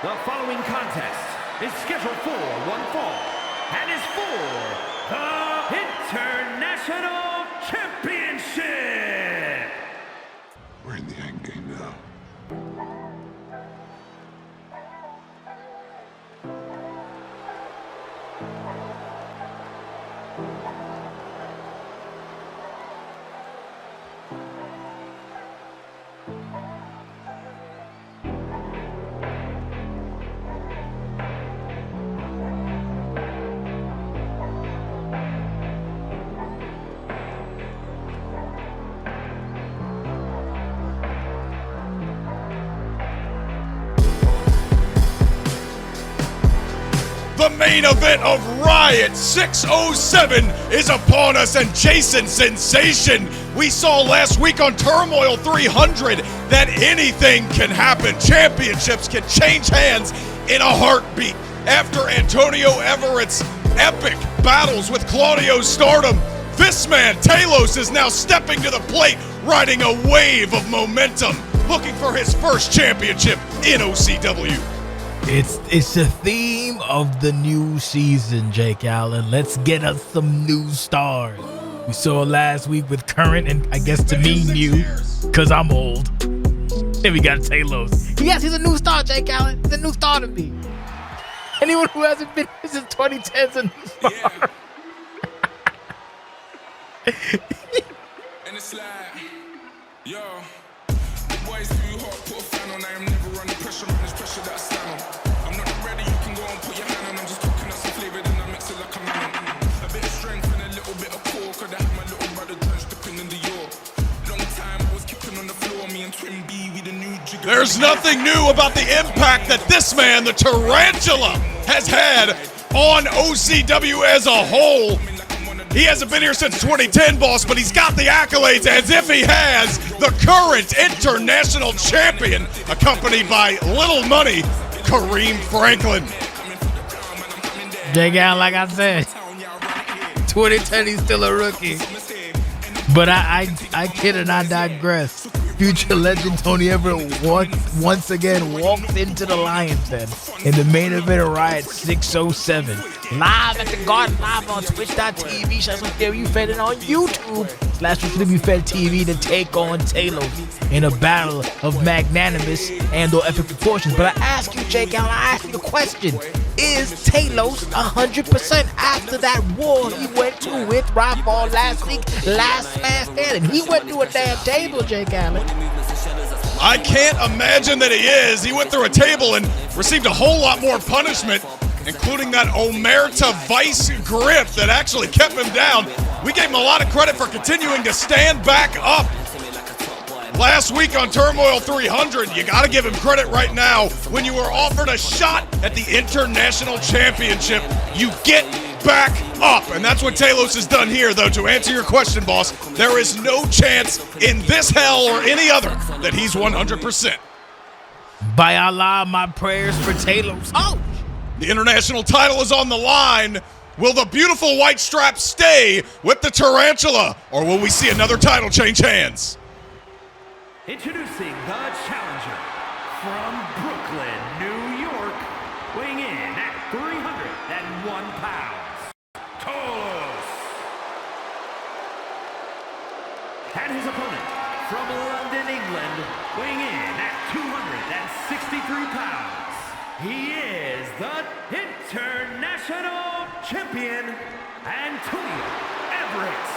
The following contest is scheduled for one fall and is for the International Championship. We're in the end game now. The main event of Riot 607 is upon us, and Jason Sensation, we saw last week on Turmoil 300 that anything can happen. Championships can change hands in a heartbeat. After Tony Everrett's epic battles with Claudio Stardom, this man, Telos, is now stepping to the plate, riding a wave of momentum, looking for his first championship in OCW. It's the theme of the new season, Jake Allen. Let's get us some new stars. We saw last week with current, and I guess to me new, because I'm old. Then we got Telos. Yes, he's a new star, Jake Allen. He's a new star to me. Anyone who hasn't been here since 2010 is a new star. And it's like, yo, the boys too hot, put a fan on. I am never under pressure, man. There's pressure that I stand on. I'm not ready, you can go and put your hand on. I'm just cooking up some flavor, then I mix it like a man. A bit of strength and a little bit of pork. Cause I had my little brother drenched up in the York. Long time I was kicking on the floor, me and Twin B, we the new jigger. There's nothing new about the impact that this man, the Tarantula, has had on OCW as a whole. He hasn't been here since 2010, boss, but he's got the accolades as if he has. The current international champion, accompanied by little money, Kareem Franklin. Jake Allen, like I said, 2010, he's still a rookie. But I kid and I digress. Future legend Tony Everrett once again walks into the Lion's Den in the main event of Riot 607. Live at the Garden, live on Twitch.tv/OCWFED and on YouTube/OCWFED TV to take on Telos in a battle of magnanimous and or epic proportions. But I ask you, Jake Allen, I ask you the question: is Telos 100% after that war he went to with Raw last week, last man standing? He went to a damn table, Jake Allen. I can't imagine that he is. He went through a table and received a whole lot more punishment, including that Omerta Vice grip that actually kept him down. We gave him a lot of credit for continuing to stand back up. Last week on Turmoil 300, you got to give him credit right now. When you were offered a shot at the International Championship, you get back up. And that's what Telos has done here, though. To answer your question, boss, there is no chance in this hell or any other that he's 100%. By Allah, my prayers for Telos. Oh! The international title is on the line. Will the beautiful white strap stay with the Tarantula, or will we see another title change hands? Introducing the challenger from Brooklyn, New York, weighing in at 301 pounds, Telos. And his opponent from London, England, weighing in at 263 pounds, he is the International Champion, Tony Everrett.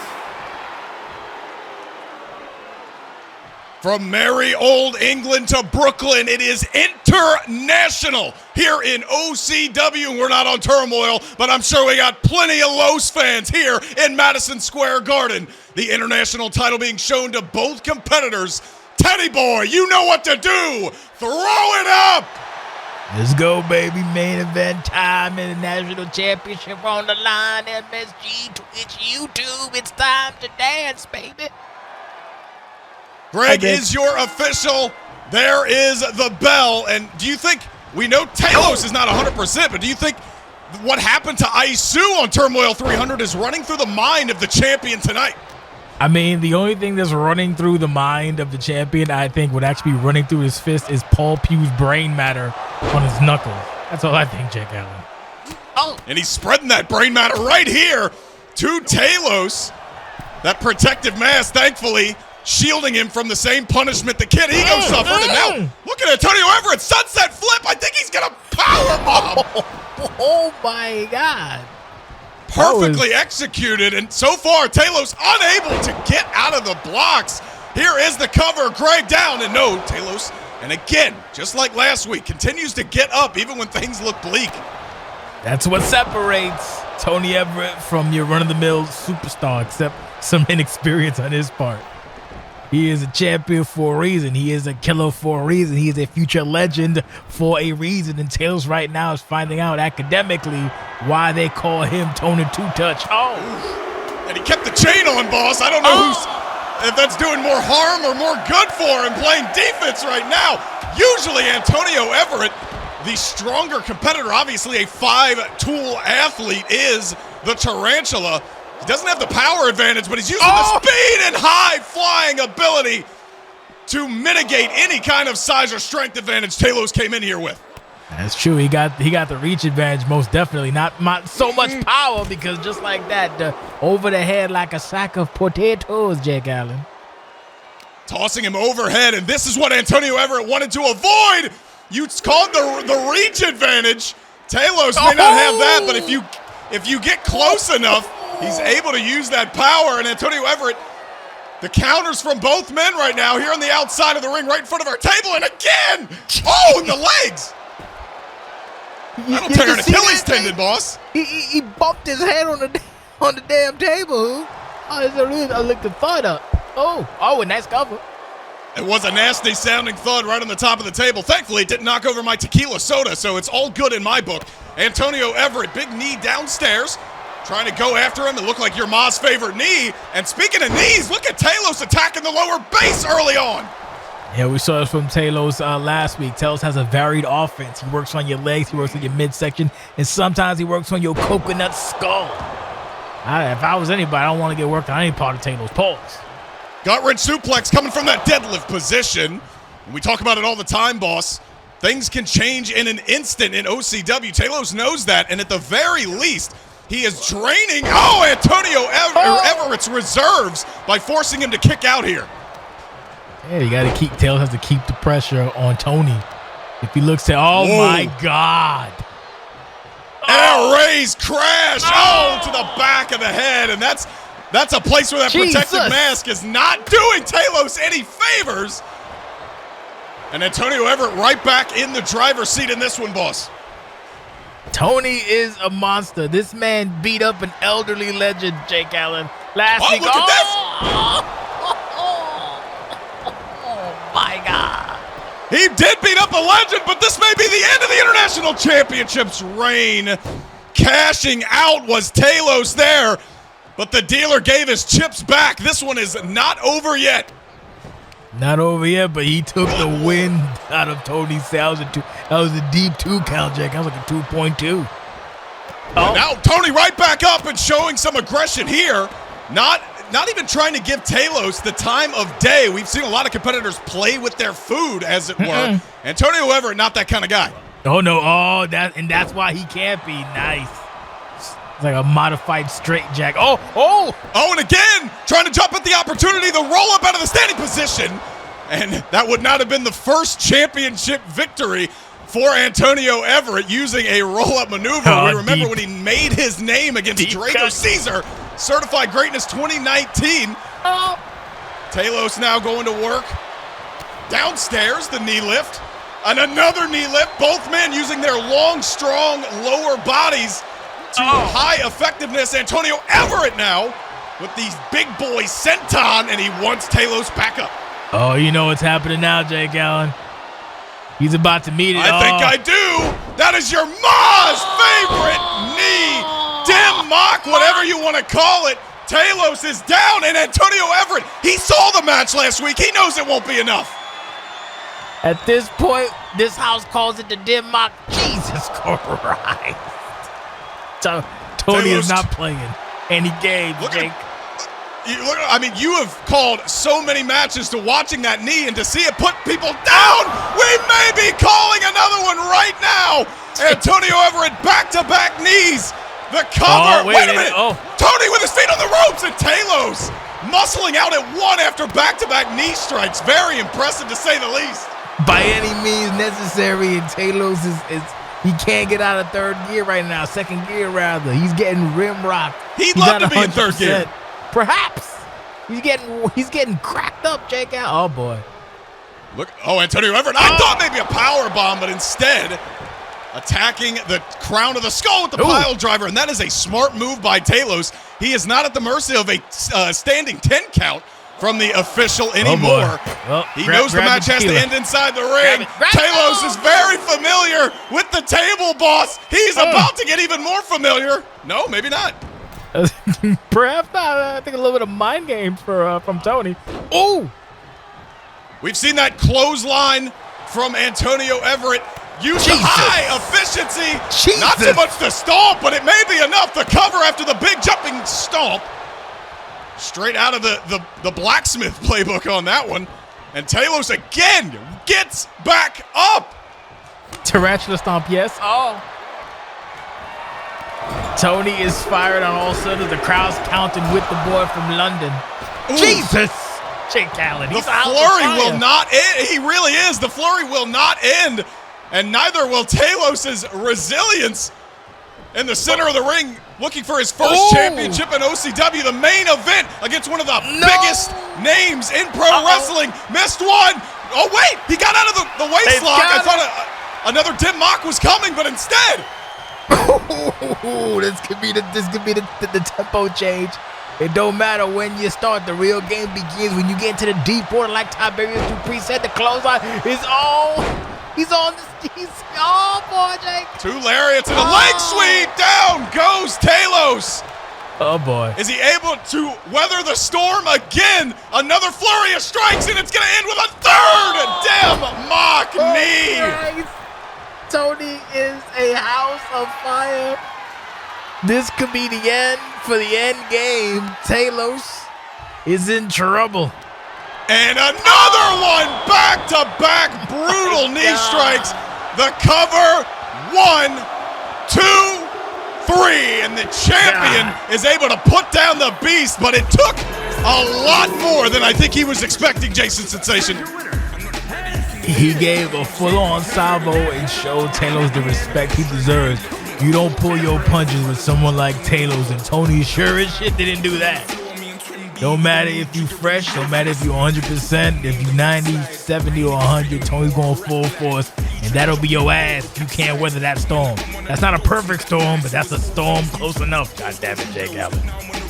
From merry old England to Brooklyn, it is international here in OCW. We're not on Turmoil, but I'm sure we got plenty of Los fans here in Madison Square Garden. The international title being shown to both competitors. Teddy Boy, you know what to do. Throw it up. Let's go, baby. Main event time. International Championship on the line. MSG, Twitch, YouTube. It's time to dance, baby. Greg, is your official. There is the bell. And do you think, we know Telos is not 100%, but do you think what happened to Isu on Turmoil 300 is running through the mind of the champion tonight? I mean, the only thing that's running through the mind of the champion, I think, would actually be running through his fist is Paul Pugh's brain matter on his knuckles. That's all I think, Jake Allen. Oh. And he's spreading that brain matter right here to Telos. That protective mask, thankfully, shielding him from the same punishment the Kid Ego suffered. And now, look at Antonio Everrett. Sunset flip. I think he's going to powerbomb. Oh, my God. Perfectly executed. And so far, Telos unable to get out of the blocks. Here is the cover. Greg down. And no, Telos, and again, just like last week, continues to get up even when things look bleak. That's what separates Tony Everrett from your run-of-the-mill superstar, except some inexperience on his part. He is a champion for a reason. He is a killer for a reason. He is a future legend for a reason. And Tails right now is finding out academically why they call him Tony Two-Touch. Oh! And he kept the chain on, boss. I don't know if that's doing more harm or more good for him playing defense right now. Usually Antonio Everrett, the stronger competitor, obviously a 5-tool athlete, is the Tarantula. He doesn't have the power advantage, but he's using the speed and high flying ability to mitigate any kind of size or strength advantage Telos came in here with. That's true. He got the reach advantage, most definitely. Not so much power, because just like that, over the head like a sack of potatoes, Jake Allen. Tossing him overhead, and this is what Antonio Everrett wanted to avoid. You called the reach advantage. Telos may not have that, but if you get close enough, he's able to use that power. And Antonio Everrett, the counters from both men right now here on the outside of the ring, right in front of our table, and again, in the legs. That'll tear an Achilles tendon, boss. He bumped his head on the damn table. I looked the thud up. Oh, a nice cover. It was a nasty sounding thud right on the top of the table. Thankfully, it didn't knock over my tequila soda, so it's all good in my book. Antonio Everrett, big knee downstairs, trying to go after him. It looked like your ma's favorite knee. And speaking of knees, look at Telos attacking the lower base early on. Yeah, we saw this from Telos last week. Telos has a varied offense. He works on your legs, he works on your midsection, and sometimes he works on your coconut skull. If I was anybody, I don't want to get worked on any part of Telos' pause. Gut-wrench suplex coming from that deadlift position. And we talk about it all the time, boss. Things can change in an instant in OCW. Telos knows that, and at the very least, he is draining Antonio Everett's reserves by forcing him to kick out here. Yeah, you got to keep, Telos has to keep the pressure on Tony. If he looks at, my God. Air raise crash, to the back of the head, and that's a place where that protective mask is not doing Telos any favors. And Antonio Everrett right back in the driver's seat in this one, boss. Tony is a monster. This man beat up an elderly legend, Jake Allen, last week. Look at this. Oh, my God. He did beat up a legend, but this may be the end of the International Championship's reign. Cashing out was Telos there, but the dealer gave his chips back. This one is not over yet. Not over yet, but he took the wind out of Tony's sails. That was a deep 2 count, Jack. That was like a 2.2. Now Tony right back up and showing some aggression here. Not even trying to give Telos the time of day. We've seen a lot of competitors play with their food, as it were. Antonio Everrett, not that kind of guy. Oh, no. That's why he can't be nice. It's like a modified straight jack. And again, trying to jump at the opportunity, the roll up out of the standing position. And that would not have been the first championship victory for Antonio Everrett using a roll-up maneuver. We remember when he made his name against Drago Caesar, Certified Greatness 2019. Telos now going to work. Downstairs, the knee lift. And another knee lift. Both men using their long, strong lower bodies to high effectiveness. Antonio Everrett now with these big boys senton, and he wants Telos back up. Oh, you know what's happening now, Jake Allen. He's about to meet it. I think I do. That is your ma's favorite knee. Dim mock, whatever you want to call it. Telos is down, and Antonio Everrett, he saw the match last week. He knows it won't be enough. At this point, this house calls it the dim mock. Jesus Christ. So Tony is not playing any games, Jake. I mean, you have called so many matches to watching that knee, and to see it put people down, we may be calling another one right now. Antonio Everrett back-to-back knees. The cover. Wait a minute. Tony with his feet on the ropes, and Telos muscling out at one after back-to-back knee strikes. Very impressive, to say the least. By any means necessary, and Telos is he can't get out of third gear right now. Second gear, rather. He's getting rim rocked. He'd love to be in third gear. Perhaps. He's getting cracked up, Jake. Oh, boy. Look. Oh, Antonio Everrett. I thought maybe a power bomb, but instead attacking the crown of the skull with the pile driver, and that is a smart move by Telos. He is not at the mercy of a standing 10 count from the official anymore. He knows the match has to end inside the ring. Telos is very familiar with the table boss. He's about to get even more familiar. No, maybe not. Perhaps not. I think a little bit of mind games from Tony. Oh! We've seen that clothesline from Antonio Everrett. Use the high efficiency. Not so much the stomp, but it may be enough. The cover after the big jumping stomp. Straight out of the blacksmith playbook on that one. And Telos again gets back up. Tarantula stomp, yes. Oh. Tony is fired on all cylinders. The crowd's counting with the boy from London. Ooh. Jesus. Jake Allen. The flurry will not end. He really is. The flurry will not end. And neither will Telos' resilience in the center of the ring, looking for his first championship in OCW, the main event against one of the biggest names in pro wrestling. Missed one. Oh, wait. He got out of the waist lock. I thought another Dim Mak was coming, but instead. This could be the tempo change. It don't matter when you start. The real game begins when you get into the deep water, like Tiberius Dupree said. The clothesline is on. He's on this. Oh, boy, Jake. Two lariats and a leg sweep. Down goes Telos. Oh, boy. Is he able to weather the storm again? Another flurry of strikes, and it's going to end with a third. Dim Mak knee. Christ. Tony is a house of fire. This could be the end for the end game. Telos is in trouble. And another one, back-to-back brutal knee strikes. The cover, 1, 2, 3. And the champion is able to put down the beast, but it took a lot more than I think he was expecting, Jason Sensation. He gave a full-on salvo and showed Telos the respect he deserves. You don't pull your punches with someone like Telos, and Tony sure as shit didn't do that. Don't matter if you fresh, don't matter if you 100%, if you 90, 70, or 100, Tony's going full force, and that'll be your ass if you can't weather that storm. That's not a perfect storm, but that's a storm close enough. God damn it, Jake Allen.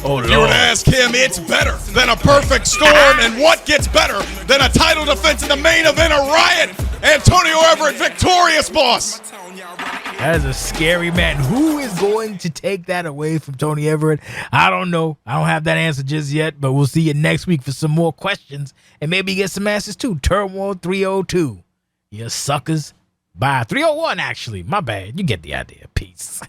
Oh, Lord. You would ask him, it's better than a perfect storm, and what gets better than a title defense in the main event of Riot? Antonio Everrett, victorious, boss. That is a scary man. Who is going to take that away from Tony Everrett? I don't know. I don't have that answer just yet, but we'll see you next week for some more questions and maybe get some answers too. Turmoil 302. You suckers. Bye. 301, actually. My bad. You get the idea. Peace.